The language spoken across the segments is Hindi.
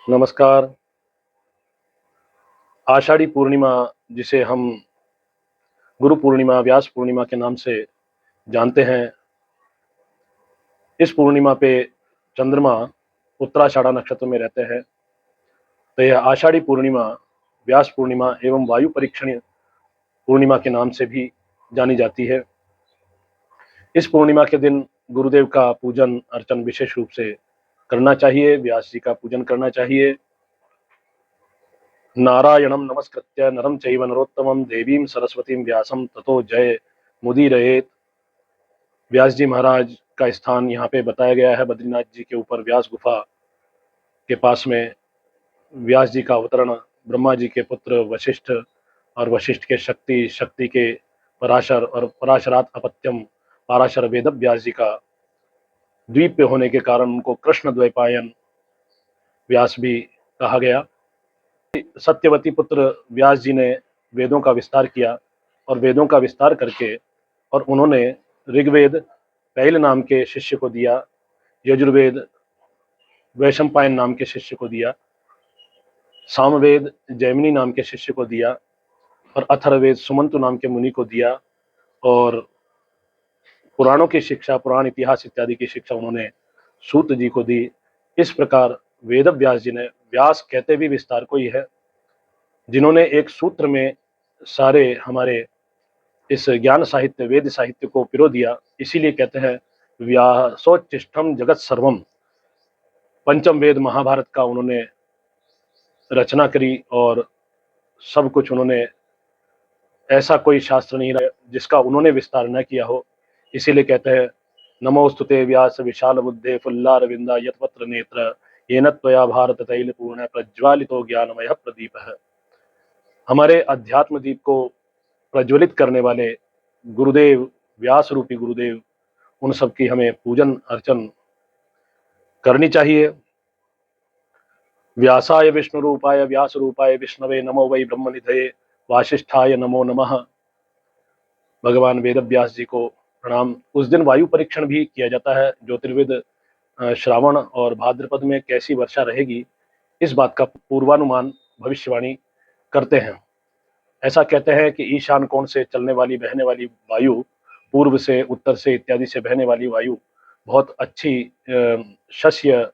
नमस्कार। आषाढ़ी पूर्णिमा जिसे हम गुरु पूर्णिमा, व्यास पूर्णिमा के नाम से जानते हैं, इस पूर्णिमा पे चंद्रमा उत्तराषाढ़ा नक्षत्र में रहते हैं। तो यह आषाढ़ी पूर्णिमा, व्यास पूर्णिमा एवं वायु परीक्षण पूर्णिमा के नाम से भी जानी जाती है। इस पूर्णिमा के दिन गुरुदेव का पूजन अर्चन विशेष रूप से करना चाहिए, व्यास जी का पूजन करना चाहिए। नारायणं नमस्कृत्य नरं चैव नरोत्तमं देवीं सरस्वतीं व्यासं ततो जय मुदीरयेत्। व्यास जी महाराज का स्थान यहाँ पे बताया गया है, बद्रीनाथ जी के ऊपर व्यास गुफा के पास में। व्यास जी का अवतरण ब्रह्मा जी के पुत्र वशिष्ठ और वशिष्ठ के शक्ति, शक्ति के पराशर और पराशरात अपत्यम पाराशर वेद व्यास जी का द्वीप पे होने के कारण उनको कृष्ण द्वैपायन व्यास भी कहा गया। सत्यवती पुत्र व्यास जी ने वेदों का विस्तार किया और वेदों का विस्तार करके और उन्होंने ऋग्वेद पैल नाम के शिष्य को दिया, यजुर्वेद वैशंपायन नाम के शिष्य को दिया, सामवेद जैमिनी नाम के शिष्य को दिया और अथर्ववेद सुमंतु नाम के मुनि को दिया। और पुराणों की शिक्षा, पुराण इतिहास इत्यादि की शिक्षा उन्होंने सूत जी को दी। इस प्रकार वेद व्यास जी ने, व्यास कहते भी विस्तार को ही है, जिन्होंने एक सूत्र में सारे हमारे इस ज्ञान साहित्य, वेद साहित्य को पिरो दिया। इसीलिए कहते हैं व्यासोच्चिष्टम जगत सर्वम। पंचम वेद महाभारत का उन्होंने रचना करी और सब कुछ उन्होंने, ऐसा कोई शास्त्र नहीं रहा जिसका उन्होंने विस्तार न किया हो। इसीलिए कहते हैं नमोस्तुते व्यास विशाल बुद्धे फुल्लारविंदा यतपत्र नेत्र येन त्वया भारत तैल पूर्ण प्रज्वालितो ज्ञानमय प्रदीप है। हमारे अध्यात्म दीप को प्रज्वलित करने वाले गुरुदेव, व्यास रूपी गुरुदेव, उन सब की हमें पूजन अर्चन करनी चाहिए। व्यासाय विष्णु रूपाय व्यास रूपाय विष्णवे नमो वै ब्रह्मनिधये वासिष्ठाय नमो नमः। भगवान वेद व्यास जी को प्रणाम। उस दिन वायु परीक्षण भी किया जाता है। ज्योतिर्विद श्रावण और भाद्रपद में कैसी वर्षा रहेगी, इस बात का पूर्वानुमान, भविष्यवाणी करते हैं। ऐसा कहते हैं कि ईशान कोण से चलने वाली, बहने वाली वायु, पूर्व से, उत्तर से इत्यादि से बहने वाली वायु बहुत अच्छी शस्य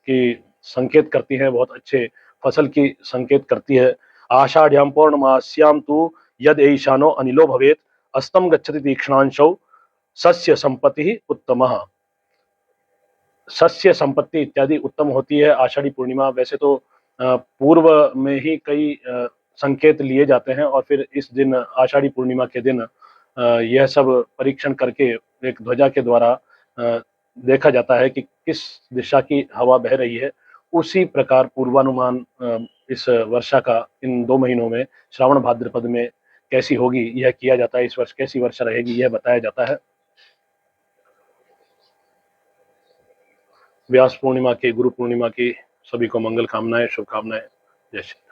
की संकेत करती है, बहुत अच्छे फसल की संकेत करती है। आषाढ़्याम पौर्णमास्याम तु यद ईशानो अनिलो भवेत अस्तम गच्छति तीक्ष्णांशौ सस्य संपत्ति उत्तमः। सस्य संपत्ति इत्यादि उत्तम होती है आषाढ़ी पूर्णिमा। वैसे तो पूर्व में ही कई संकेत लिए जाते हैं और फिर इस दिन, आषाढ़ी पूर्णिमा के दिन, यह सब परीक्षण करके एक ध्वजा के द्वारा देखा जाता है कि किस दिशा की हवा बह रही है। उसी प्रकार पूर्वानुमान इस वर्षा का इन 2 महीनों में, श्रावण भाद्रपद में कैसी होगी यह किया जाता है। इस वर्ष कैसी वर्षा रहेगी यह बताया जाता है। व्यास पूर्णिमा की, गुरु पूर्णिमा की सभी को मंगल कामनाएं, शुभकामनाएं। जय श्री